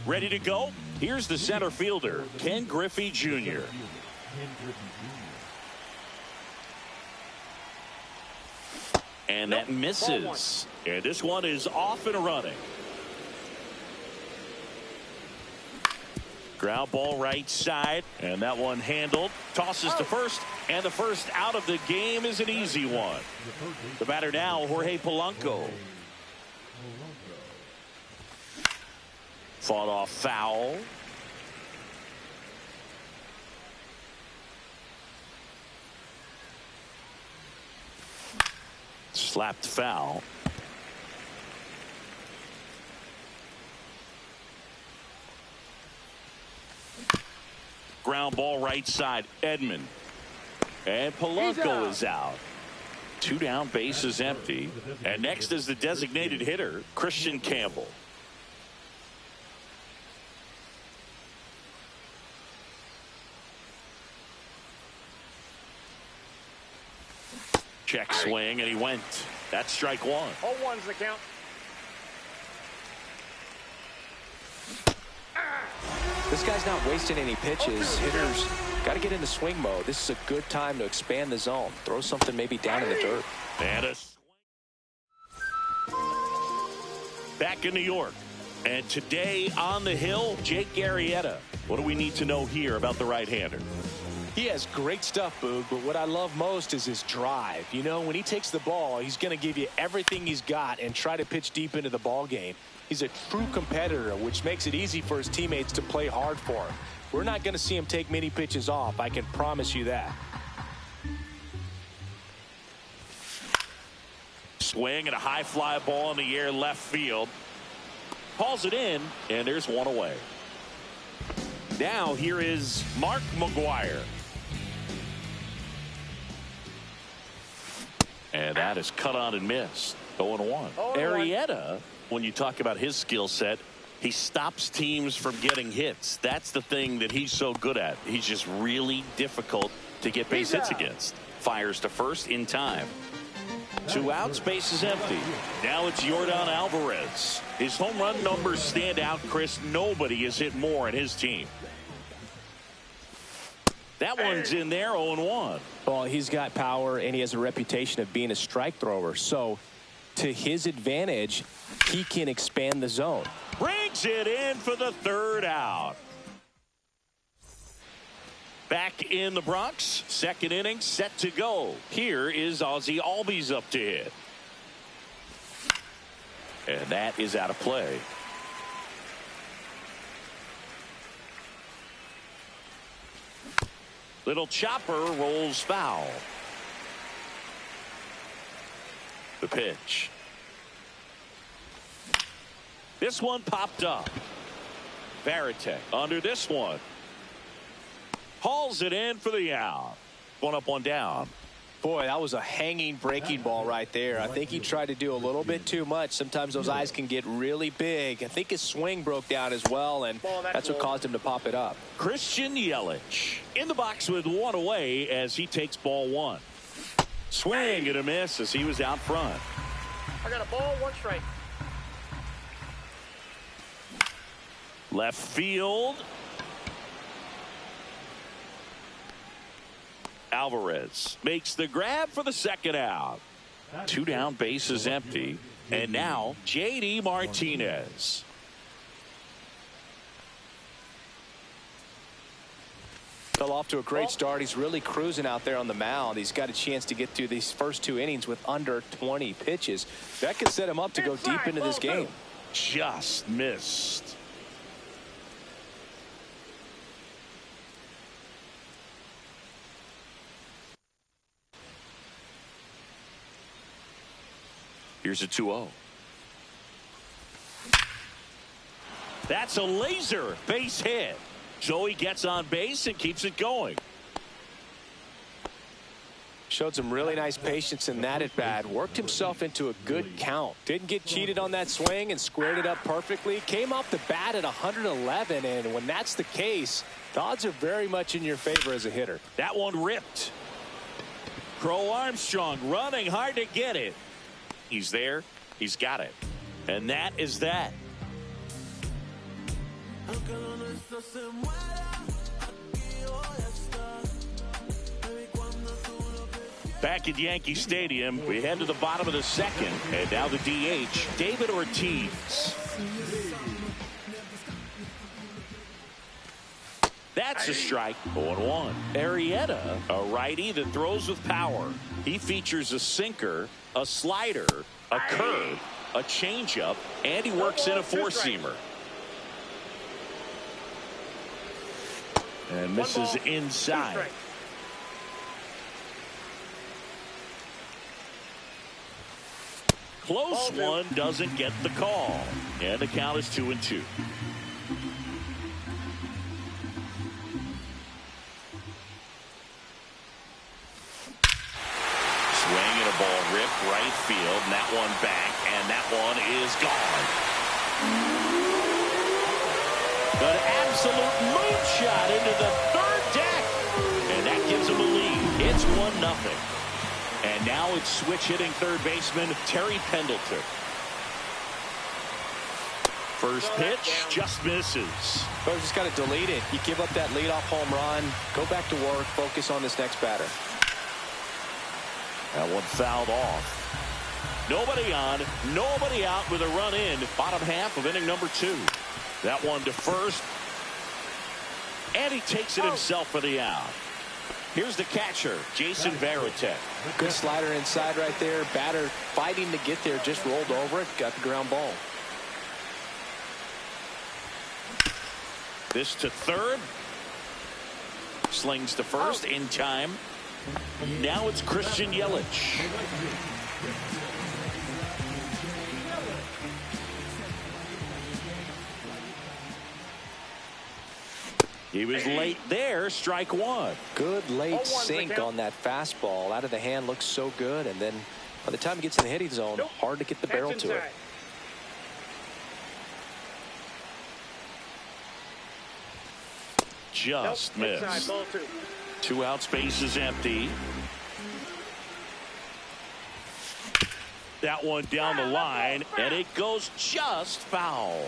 Ready to go? Here's the center fielder, Ken Griffey Jr. And that misses. And this one is off and running. Ground ball right side, and that one handled. Tosses to first, and the first out of the game is an easy one. The batter now, Jorge Polanco. Fought off foul. Slapped foul. Ground ball right side, Edman. And Polanco is out. 2 down, bases empty. And next is the designated hitter, Christian Campbell. Check swing, and he went. That's strike one. 0-1's the count. This guy's not wasting any pitches. Hitters got to get into swing mode. This is a good time to expand the zone. Throw something maybe down in the dirt. And a swing. Back in New York. And today on the hill, Jake Arrieta. What do we need to know here about the right-hander? He has great stuff, Boog, but what I love most is his drive. You know, when he takes the ball, he's going to give you everything he's got and try to pitch deep into the ball game. He's a true competitor, which makes it easy for his teammates to play hard for him. We're not going to see him take many pitches off. I can promise you that. Swing and a high fly ball in the air left field. Calls it in, and there's one away. Now here is Mark McGwire. And that is cut on and missed. 0-1. Arrieta, when you talk about his skill set, he stops teams from getting hits. That's the thing that he's so good at. He's just really difficult to get base hits against. Fires to first in time. 2 outs, base is empty. Now it's Yordan Alvarez. His home run numbers stand out, Chris. Nobody has hit more in his team. That one's in there, 0-1. Well, he's got power, and he has a reputation of being a strike thrower. So, to his advantage, he can expand the zone. Brings it in for the 3rd out. Back in the Bronx, 2nd inning, set to go. Here is Ozzie Albies up to hit. And that is out of play. Little chopper rolls foul. The pitch. This one popped up. Varitek under this one. Hauls it in for the out. 1 up, 1 down. Boy, that was a hanging breaking ball right there. I think he tried to do a little bit too much. Sometimes those eyes can get really big. I think his swing broke down as well, and that's what caused him to pop it up. Christian Yelich in the box with 1 away as he takes ball 1. Swing and a miss as he was out front. I got a ball, 1 strike. Left field. Alvarez makes the grab for the 2nd out. 2 down, bases empty. And now J.D. Martinez. Fell off to a great start. He's really cruising out there on the mound. He's got a chance to get through these first 2 innings with under 20 pitches. That could set him up to go deep into this game. Just missed. Here's a 2-0. That's a laser base hit. Joey gets on base and keeps it going. Showed some really nice patience in that at bat. Worked himself into a good count. Didn't get cheated on that swing and squared it up perfectly. Came off the bat at 111, and when that's the case, the odds are very much in your favor as a hitter. That one ripped. Crow Armstrong running hard to get it. He's there. He's got it. And that is that. Back at Yankee Stadium, we head to the bottom of the second, and now the DH, David Ortiz. That's a strike. 0-1. Arrieta, a righty that throws with power. He features a sinker, a slider, a curve, a changeup, and he works in a four-seamer. And misses inside. Close one, doesn't get the call. And the count is 2-2. Swing and a ball ripped right field, and that one back, and that one is gone. An absolute moonshot into the third deck, and that gives him a lead. It's 1-0. And now it's switch hitting third baseman Terry Pendleton. First pitch just misses. Well, just got to delete it. You give up that leadoff home run, go back to work, focus on this next batter. That one fouled off. Nobody on, nobody out with a run in. Bottom half of inning number 2. That one to first. And he takes it himself for the out. Here's the catcher, Jason Varitek. Good slider inside right there. Batter fighting to get there, just rolled over it, got the ground ball. This to third. Slings to first in time. Now it's Christian Yelich. He was late there, strike one. Good late sink on that fastball. Out of the hand, looks so good. And then by the time it gets in the hitting zone, hard to get the barrel to it. Just missed. 2 outs, base is empty. That one down the line, and it goes just foul.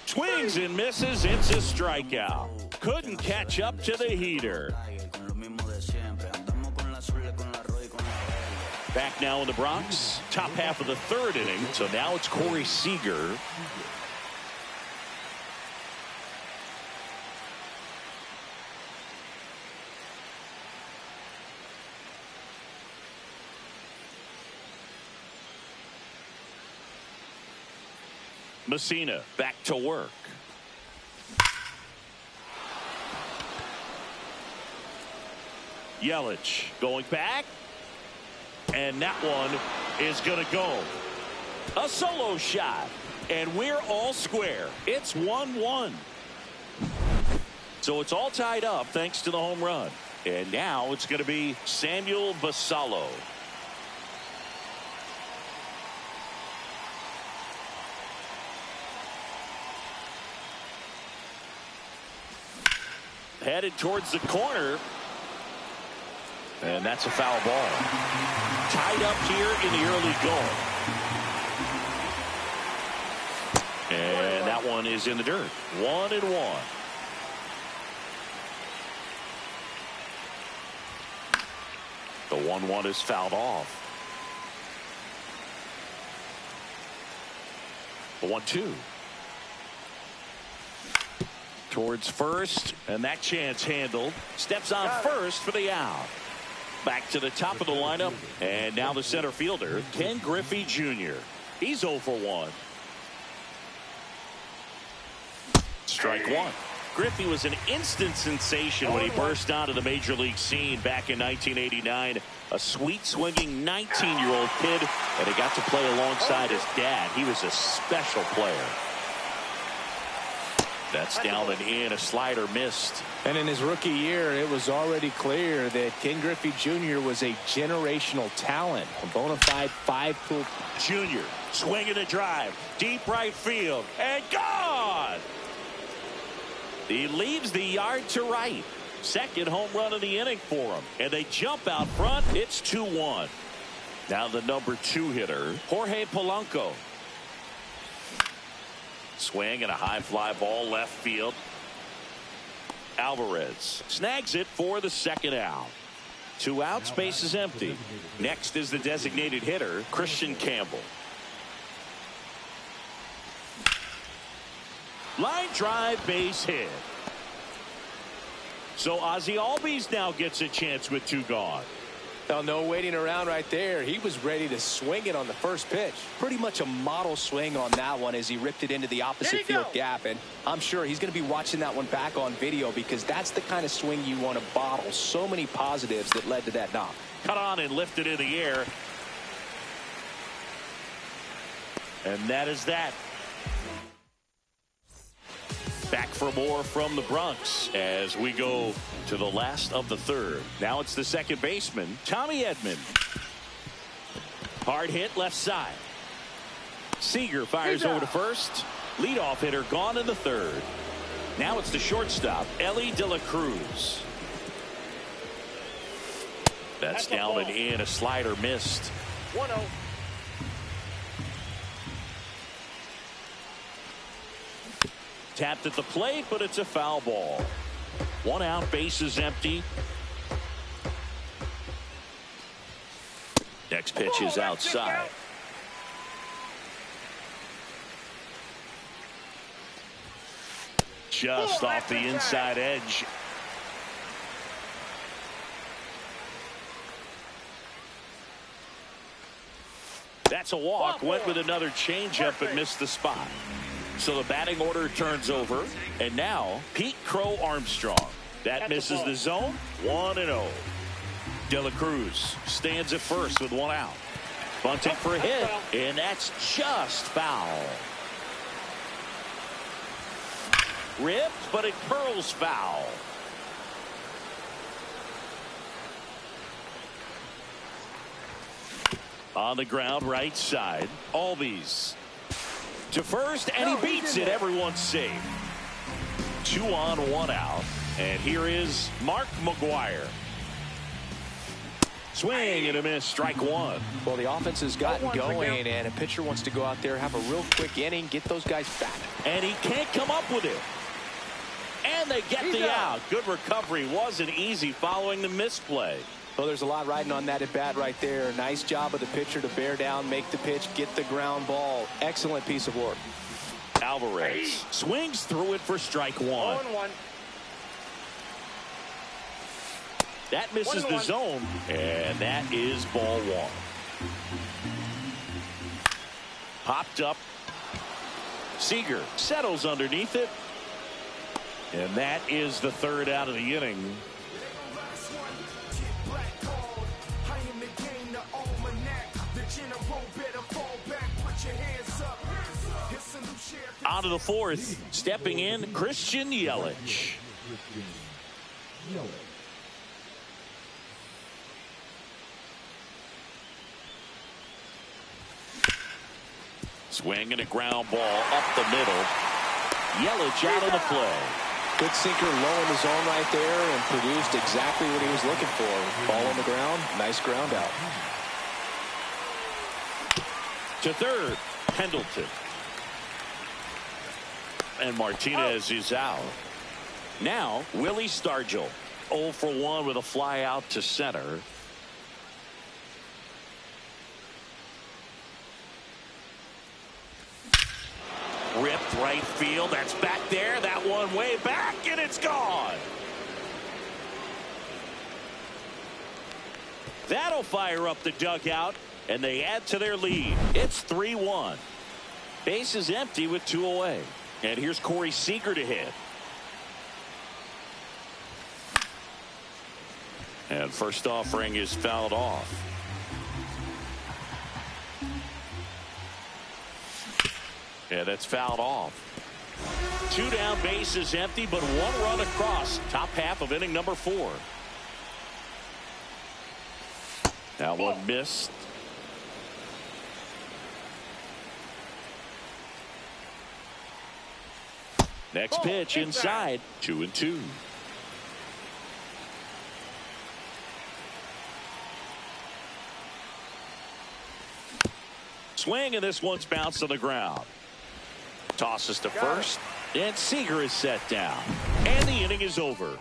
Swings and misses. It's a strikeout. Couldn't catch up to the heater. Back now in the Bronx. Top half of the third inning. So now it's Corey Seager. Messina back to work. Yelich going back. And that one is going to go. A solo shot. And we're all square. It's 1-1. So it's all tied up thanks to the home run. And now it's going to be Samuel Basallo. Headed towards the corner. And that's a foul ball. Tied up here in the early going. And that one is in the dirt. 1-1. The 1-1 is fouled off. The 1-2. Towards first, and that chance handled. Steps on first for the out. Back to the top of the lineup, and now the center fielder, Ken Griffey Jr. He's 0 for 1. Strike one. Griffey was an instant sensation when he burst onto the major league scene back in 1989. A sweet swinging 19-year-old kid, and he got to play alongside his dad. He was a special player. That's down and in. A slider missed. And in his rookie year, it was already clear that Ken Griffey Jr. was a generational talent, a bona fide 5-tool. Jr. swinging the drive, deep right field, and gone. He leaves the yard to right. Second home run of the inning for him, and they jump out front. It's 2-1. Now the number 2 hitter, Jorge Polanco. Swing and a high fly ball left field. Alvarez snags it for the second out. 2 outs, base is empty. Next is the designated hitter, Christian Campbell. Line drive, base hit. So Ozzie Albies now gets a chance with 2 gone. Well, no waiting around right there. He was ready to swing it on the first pitch. Pretty much a model swing on that one as he ripped it into the opposite field gap. And I'm sure he's going to be watching that one back on video because that's the kind of swing you want to bottle. So many positives that led to that knock. Cut on and lifted in the air. And that is that. Back for more from the Bronx as we go to the last of the 3rd. Now it's the second baseman, Tommy Edman. Hard hit left side. Seager fires over to first. Leadoff hitter gone in the 3rd. Now it's the shortstop, Elly De La Cruz. That's down and in. A slider missed. 1-0. Tapped at the plate, but it's a foul ball. 1 out, base is empty. Next pitch is outside. Just off the inside edge. That's a walk. Went with another changeup but missed the spot. So the batting order turns over. And now Pete Crow Armstrong. That misses the zone. 1-0. De La Cruz stands at first with 1 out. Bunting for a hit. And that's just foul. Ripped, but it curls foul. On the ground, right side. Albies to first, and he beats it. Everyone's safe. 2 on, 1 out. And here is Mark McGwire. Swing and a miss, strike 1. Well, the offense has gotten going, and a pitcher wants to go out there, have a real quick inning, get those guys back. And he can't come up with it. And they get the out. Good recovery. Wasn't easy following the misplay. Well, there's a lot riding on that at bat right there. Nice job of the pitcher to bear down, make the pitch, get the ground ball. Excellent piece of work. Alvarez swings through it for strike 1. 0-1. That misses the zone, and that is ball 1. Popped up. Seager settles underneath it. And that is the 3rd out of the inning. Out of the 4th, stepping in, Christian Yelich. Swing and a ground ball up the middle. Yelich out of the play. Good sinker low in the zone right there and produced exactly what he was looking for. Ball on the ground, nice ground out. To 3rd, Pendleton. And Martinez is out. Now, Willie Stargell. 0 for 1 with a fly out to center. Ripped right field. That's back there. That one way back, and it's gone. That'll fire up the dugout, and they add to their lead. It's 3-1. Base is empty with 2 away. And here's Corey Seager to hit. And first offering is fouled off. Yeah, that's fouled off. 2 down, base is empty, but 1 run across. Top half of inning number 4. That one missed. Next pitch inside. 2-2. Swing, and this one's bounced on the ground. Tosses to first, and Seager is set down. And the inning is over.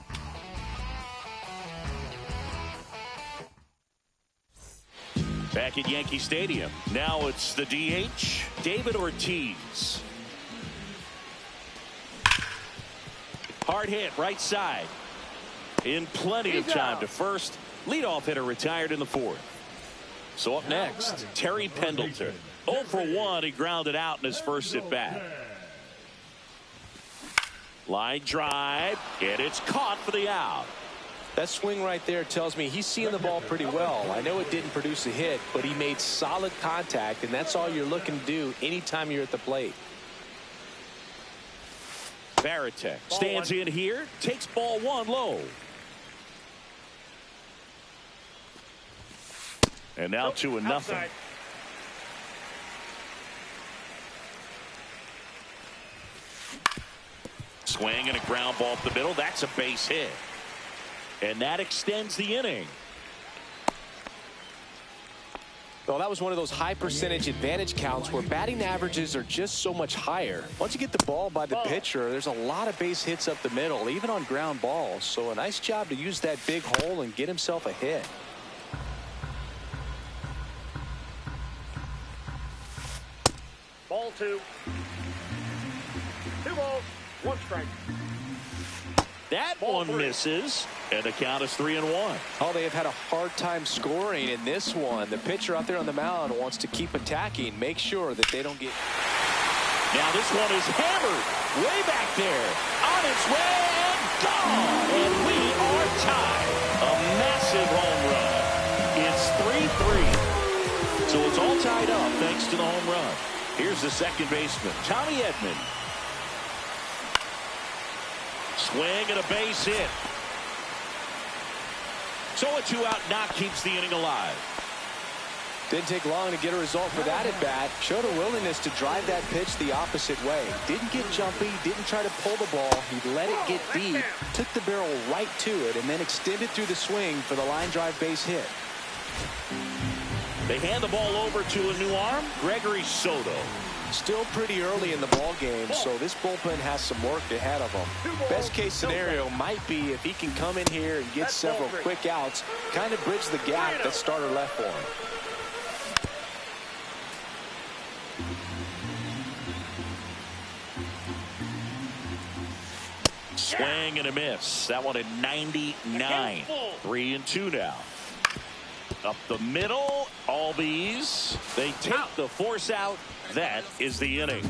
Back at Yankee Stadium. Now it's the DH, David Ortiz. Hard hit, right side. In plenty of time to first. Leadoff hitter retired in the fourth. So up next, Terry Pendleton. 0 for 1, he grounded out in his first at bat. Line drive, and it's caught for the out. That swing right there tells me he's seeing the ball pretty well. I know it didn't produce a hit, but he made solid contact, and that's all you're looking to do anytime you're at the plate. Varitek stands in here, takes ball 1 low. And now 2-0. Swing and a ground ball up the middle. That's a base hit. And that extends the inning. Well, that was one of those high percentage advantage counts where batting averages are just so much higher. Once you get the ball by the pitcher, there's a lot of base hits up the middle, even on ground balls. So a nice job to use that big hole and get himself a hit. Ball 2. 2 balls, 1 strike. That one misses, and the count is 3-1. Oh, they have had a hard time scoring in this one. The pitcher out there on the mound wants to keep attacking, make sure that they don't get. Now this one is hammered way back there, on its way and gone, and we are tied. A massive home run. It's 3-3, so it's all tied up thanks to the home run. Here's the second baseman, Tommy Edman. Swing and a base hit. So a 2-out knock keeps the inning alive. Didn't take long to get a result for that at bat. Showed a willingness to drive that pitch the opposite way. Didn't get jumpy, didn't try to pull the ball. He let it get deep, took the barrel right to it, and then extended through the swing for the line drive base hit. They hand the ball over to a new arm, Gregory Soto. Still pretty early in the ball game, so this bullpen has some work ahead of them. Best case scenario might be if he can come in here and get several quick outs, kind of bridge the gap that starter left for him. Swing and a miss. That one at 99. 3-2 now. Up the middle, Albies. They take the force out. That is the inning.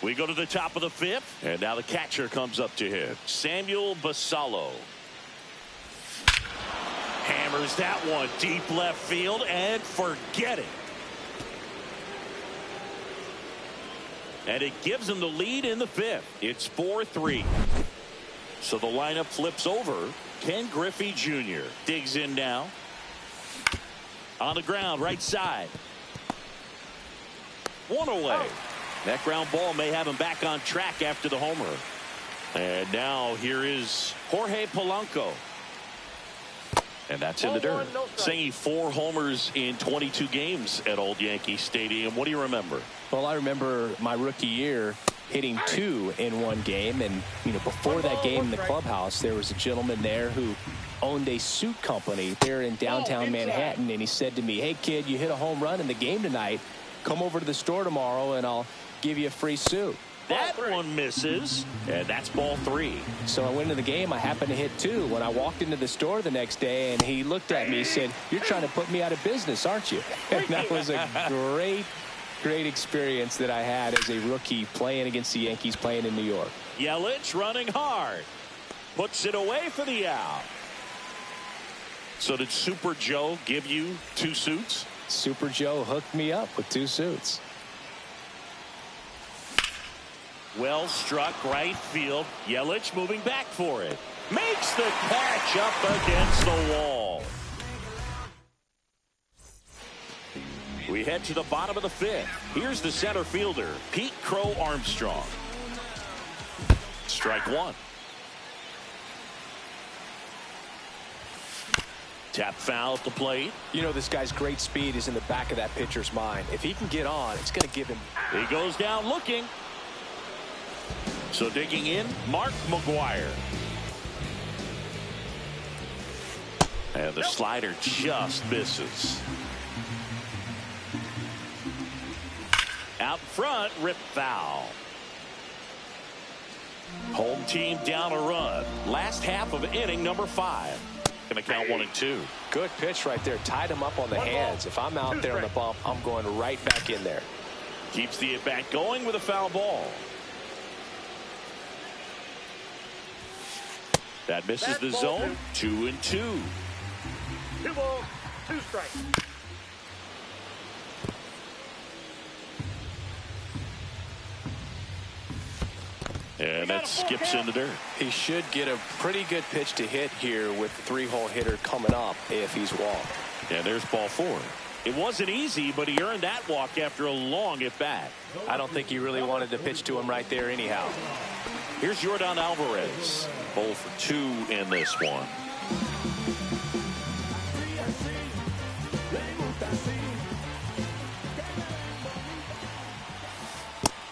We go to the top of the fifth, and now the catcher comes up to hit. Samuel Basallo. Hammers that one deep left field, and forget it. And it gives them the lead in the fifth. It's 4-3. So the lineup flips over. Ken Griffey Jr. digs in now. On the ground, right side. One away. That ground ball may have him back on track after the homer. And now here is Jorge Polanco. And that's in the dirt. Saying 4 homers in 22 games at Old Yankee Stadium. What do you remember? Well, I remember my rookie year hitting 2 in one game. And, before that game in the clubhouse, there was a gentleman there who owned a suit company there in downtown Manhattan. And he said to me, "Hey, kid, you hit a home run in the game tonight. Come over to the store tomorrow and I'll give you a free suit." That one misses, and that's ball 3. So I went into the game. I happened to hit 2. When I walked into the store the next day, and he looked at me and said, "You're trying to put me out of business, aren't you?" And that was a great experience that I had as a rookie playing against the Yankees, playing in New York. Yelich running hard. Puts it away for the out. So did Super Joe give you 2 suits? Super Joe hooked me up with 2 suits. Well struck right field. Yelich moving back for it. Makes the catch up against the wall. We head to the bottom of the fifth. Here's the center fielder, Pete Crow Armstrong. Strike 1. Tap foul at the plate. You know, this guy's great speed is in the back of that pitcher's mind. If he can get on, it's going to give him. He goes down looking. So digging in, Mark McGwire. And the slider just misses. Out front, rip foul. Home team down a run. Last half of inning number 5. Going to count 1 and 2. Good pitch right there. Tied him up on the hands. If I'm out there on the bump, I'm going right back in there. Keeps the at-bat going with a foul ball. That misses the zone. 2 and 2. 2 balls, 2 strikes. And that skips in the dirt. He should get a pretty good pitch to hit here with the 3-hole hitter coming up if he's walked. And there's ball 4. It wasn't easy, but he earned that walk after a long at-bat. I don't think he really wanted to pitch to him right there anyhow. Here's Yordan Alvarez. 0 for 2 in this one.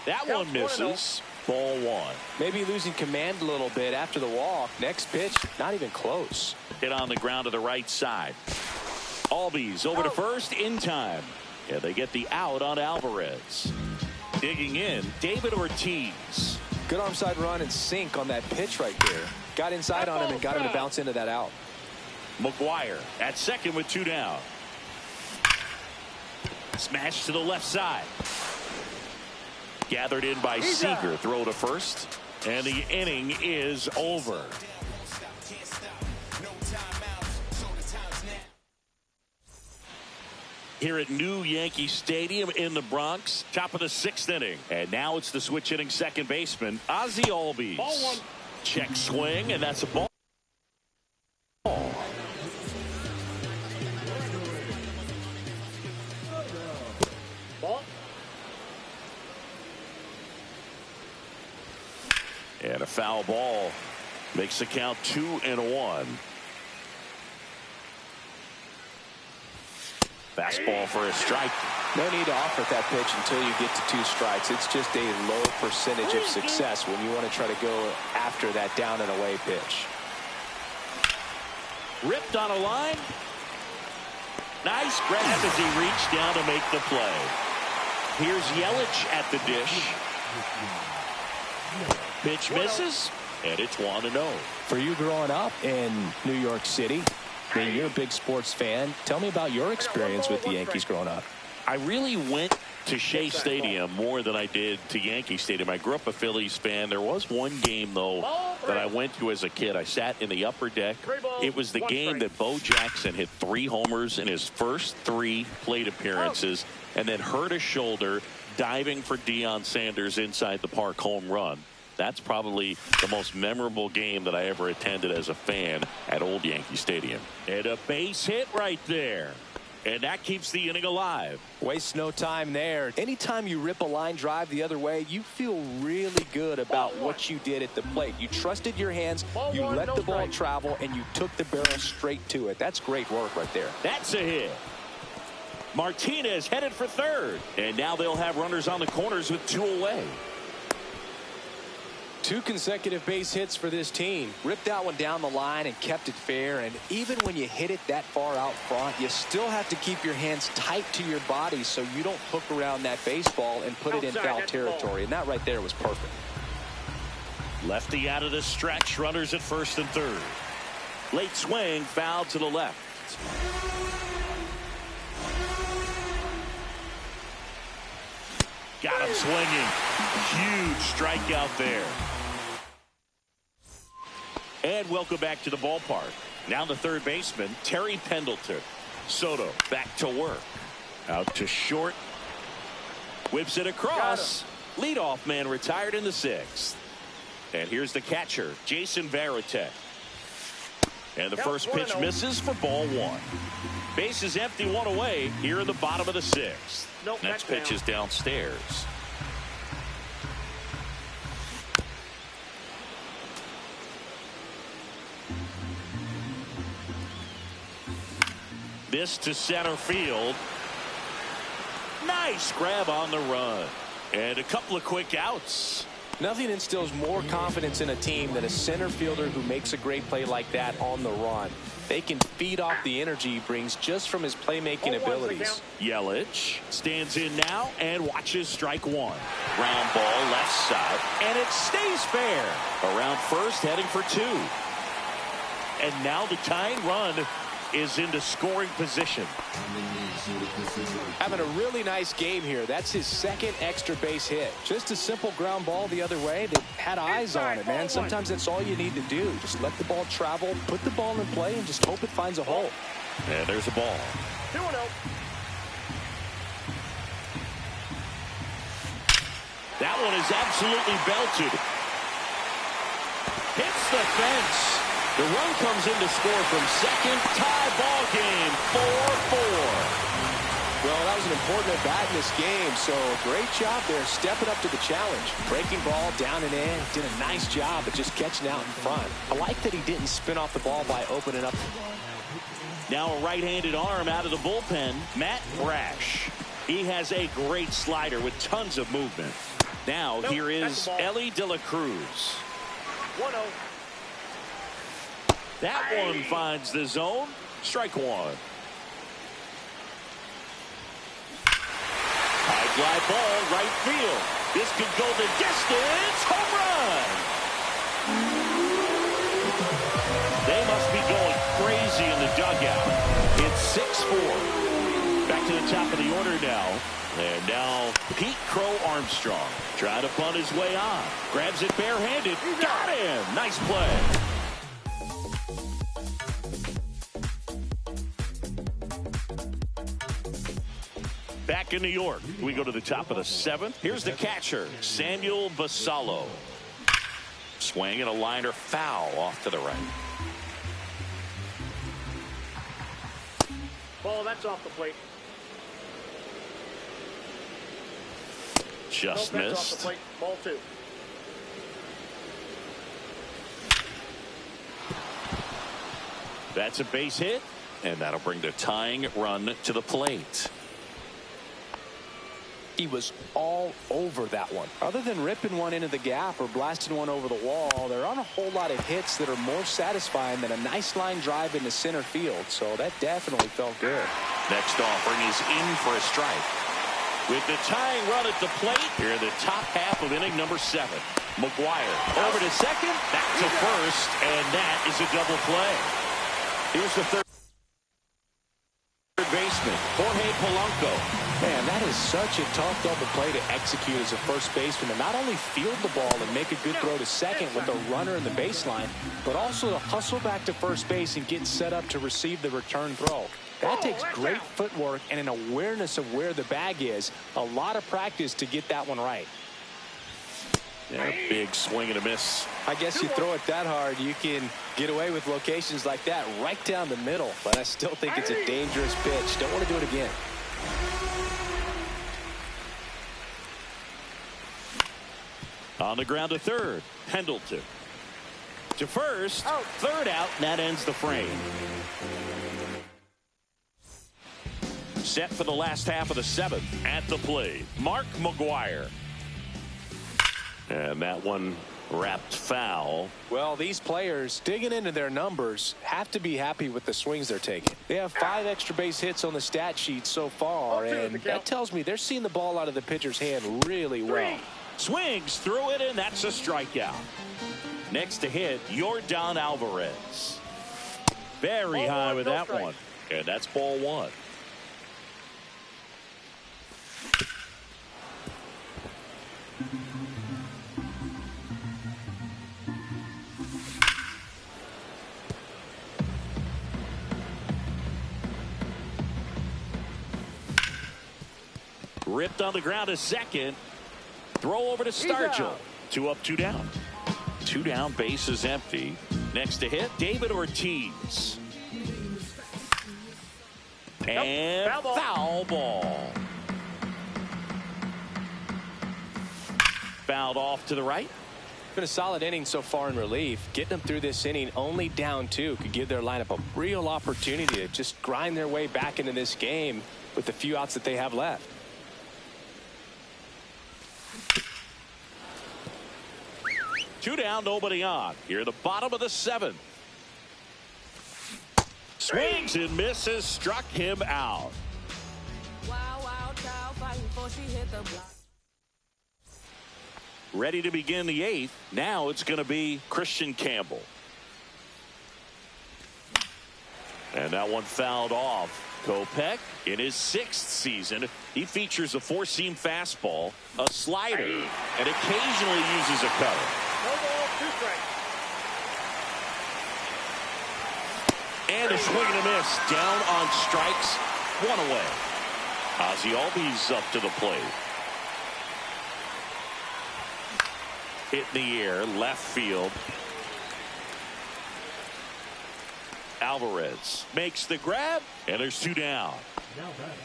That one misses. Ball 1. Maybe losing command a little bit after the walk. Next pitch, not even close. Hit on the ground to the right side. Albies over to first in time. Yeah, they get the out on Alvarez. Digging in, David Ortiz. Good arm side run and sink on that pitch right there. Got inside on him and got him to bounce into that out. McGwire at second with 2 down. Smash to the left side. Gathered in by Seager. Throw to first. And the inning is over. Here at New Yankee Stadium in the Bronx, top of the 6th inning. And now it's the switch hitting second baseman, Ozzie Albies. Ball 1. Check swing, and that's a ball. Ball. And a foul ball makes the count 2 and 1. Fastball for a strike. No need to offer that pitch until you get to 2 strikes. It's just a low percentage of success when you want to try to go after that down and away pitch. Ripped on a line. Nice grab as he reached down to make the play. Here's Yelich at the dish. Pitch misses, and it's 1-0. For you growing up in New York City, I mean, you're a big sports fan. Tell me about your experience with the Yankees growing up. I really went to Shea Stadium more than I did to Yankee Stadium. I grew up a Phillies fan. There was one game, though, that I went to as a kid. I sat in the upper deck. It was the game that Bo Jackson hit 3 homers in his first 3 plate appearances and then hurt his shoulder diving for Deion Sanders inside the park home run. That's probably the most memorable game that I ever attended as a fan at Old Yankee Stadium. And a base hit right there. And that keeps the inning alive. Waste no time there. Anytime you rip a line drive the other way, you feel really good about what you did at the plate. You trusted your hands, you let the ball travel, and you took the barrel straight to it. That's great work right there. That's a hit. Martinez headed for third. And now they'll have runners on the corners with 2 away. 2 consecutive base hits for this team. Ripped that one down the line and kept it fair. And even when you hit it that far out front, you still have to keep your hands tight to your body so you don't hook around that baseball and put it in foul territory. And that right there was perfect. Lefty out of the stretch. Runners at first and third. Late swing, foul to the left. Got him swinging. Huge strikeout there. And welcome back to the ballpark. Now the third baseman, Terry Pendleton. Soto back to work. Out to short. Whips it across. Leadoff man retired in the 6th. And here's the catcher, Jason Varitek. And the first pitch misses for ball 1. Base is empty, 1 away here in the bottom of the 6th. Next pitch is downstairs. This to center field. Nice grab on the run. And a couple of quick outs. Nothing instills more confidence in a team than a center fielder who makes a great play like that on the run. They can feed off the energy he brings just from his playmaking abilities. Yelich stands in now and watches strike one. Ground ball left side, and it stays fair. Around first, heading for two. And now the tying run is into scoring position. Having a really nice game here. That's his second extra base hit. Just a simple ground ball the other way. They had eyes on it, man. Sometimes that's all you need to do. Just let the ball travel, put the ball in play, and just hope it finds a hole. And there's a ball. 2-0. That one is absolutely belted. Hits the fence. The run comes in to score from second. Tie ball game, 4-4. Well, that was an important at-bat in this game, so great job there stepping up to the challenge. Breaking ball down and in. Did a nice job of just catching out in front. I like that he didn't spin off the ball by opening up. Now a right-handed arm out of the bullpen, Matt Brash. He has a great slider with tons of movement. Now here is Elly De La Cruz. 1-0. That one finds the zone. Strike one. High fly ball, right field. This could go the distance. Home run. They must be going crazy in the dugout. It's 6-4. Back to the top of the order now. And now Pete Crow Armstrong trying to bunt his way on. Grabs it barehanded. Got him. Nice play. Back in New York, we go to the top of the seventh. Here's the catcher, Samuel Basallo. Swing and a liner foul off to the right. Ball, that's off the plate. Just Nope, that's missed. off the plate. Ball 2. That's a base hit, and that'll bring the tying run to the plate. He was all over that one. Other than ripping one into the gap or blasting one over the wall, there aren't a whole lot of hits that are more satisfying than a nice line drive into center field. So that definitely felt good. Next offering is in for a strike. With the tying run at the plate, here in the top half of inning number 7. McGuire over to second, back to first, and that is a double play. Here's the third baseman, Jorge Polanco. Man, that is such a tough double play to execute as a first baseman, to not only field the ball and make a good throw to second with a runner in the baseline, but also to hustle back to first base and get set up to receive the return throw. That takes great footwork and an awareness of where the bag is. A lot of practice to get that one right. Yeah, big swing and a miss. I guess you throw it that hard, you can get away with locations like that right down the middle, but I still think it's a dangerous pitch. Don't want to do it again. On the ground to third, Pendleton. To first, third out, and that ends the frame. Set for the last half of the 7th. At the plate, Mark McGuire. And that one wrapped foul. Well, these players digging into their numbers have to be happy with the swings they're taking. They have 5 extra base hits on the stat sheet so far, and that tells me they're seeing the ball out of the pitcher's hand really well. Swings through it, and that's a strikeout. Next to hit, Yordan Alvarez. Very high with that one. And that's ball 1. Ripped on the ground to second. Throw over to Stargell. 2 up, 2 down. 2 down, base is empty. Next to hit, David Ortiz. And foul ball. Fouled off to the right. Been a solid inning so far in relief. Getting them through this inning only down 2 could give their lineup a real opportunity to just grind their way back into this game with the few outs that they have left. Two down, nobody on. Here at the bottom of the 7th. Swings and misses, struck him out. Ready to begin the 8th. Now it's going to be Christian Campbell. And that one fouled off. Kopech in his 6th season. He features a 4-seam fastball, a slider, and occasionally uses a cutter. No ball, 2 strikes. And a swing and a miss. Down on strikes. 1 away. Ozzie Albies up to the plate. Hit in the air, left field. Alvarez makes the grab, and there's 2 down.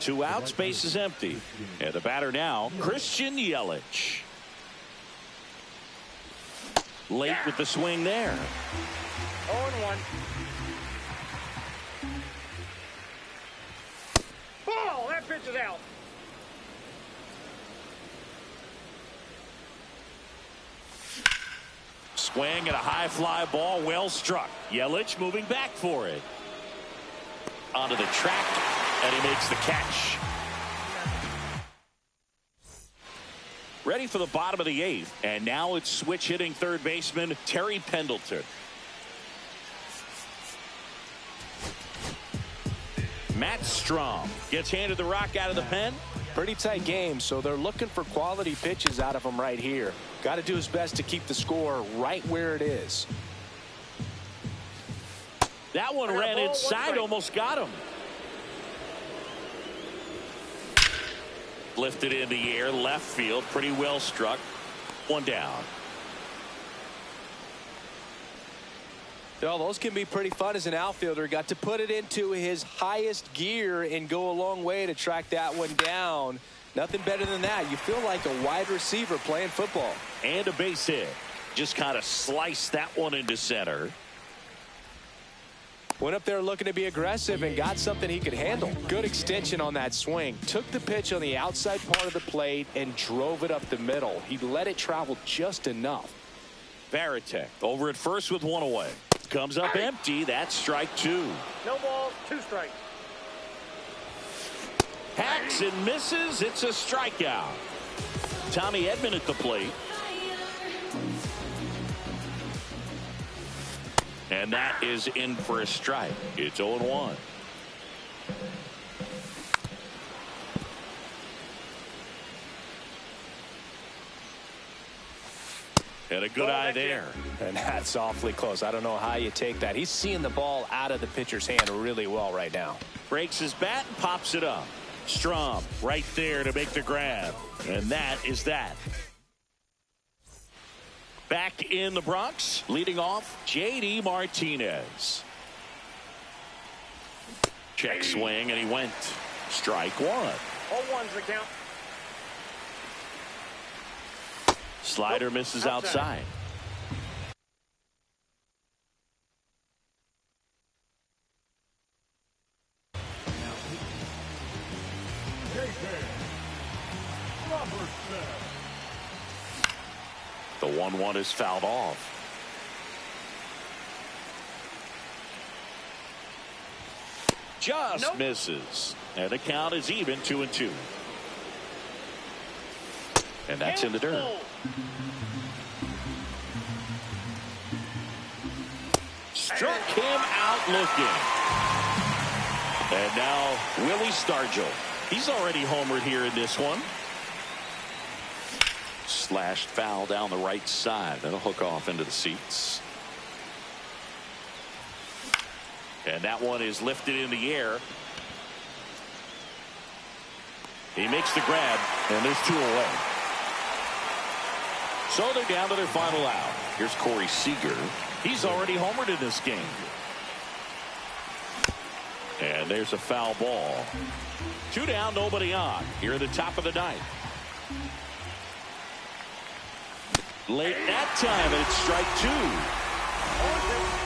2 outs, base is empty. And the batter now, Christian Yelich. Late with the swing there. 0-1. Ball, that pitch is out. Swing and a high fly ball, well struck. Yelich moving back for it. Onto the track, and he makes the catch. Ready for the bottom of the 8th, and now it's switch hitting third baseman Terry Pendleton. Matt Strahm gets handed the rock out of the pen. Pretty tight game, so they're looking for quality pitches out of him right here. Got to do his best to keep the score right where it is. That one ran inside, almost got him. Lifted in the air, left field, pretty well struck. 1 down. Well, those can be pretty fun as an outfielder. Got to put it into his highest gear and go a long way to track that one down. Nothing better than that. You feel like a wide receiver playing football. And a base hit. Just kind of sliced that one into center. Went up there looking to be aggressive and got something he could handle. Good extension on that swing. Took the pitch on the outside part of the plate and drove it up the middle. He let it travel just enough. Varitek over at first with 1 away. Comes up empty. That's strike 2. No balls, 2 strikes. Hacks and misses. It's a strikeout. Tommy Edman at the plate. And that is in for a strike. It's 0-1. And a good eye there. And that's awfully close. I don't know how you take that. He's seeing the ball out of the pitcher's hand really well right now. Breaks his bat and pops it up. Strahm right there to make the grab. And that is that. Back in the Bronx, leading off, J.D. Martinez. Check swing, and he went. Strike 1. 0-1's the count. Slider misses outside. The 1-1 is fouled off. Just misses. And the count is even, 2-2. And that's in the dirt. Struck him out looking. And now Willie Stargell. He's already homered here in this one. Slashed foul down the right side. That'll hook off into the seats. And that one is lifted in the air. He makes the grab, and there's 2 away. So they're down to their final out. Here's Corey Seager. He's already homered in this game. And there's a foul ball. 2 down, nobody on. Here at the top of the 9th. Late that time, and it's strike two. 0-2.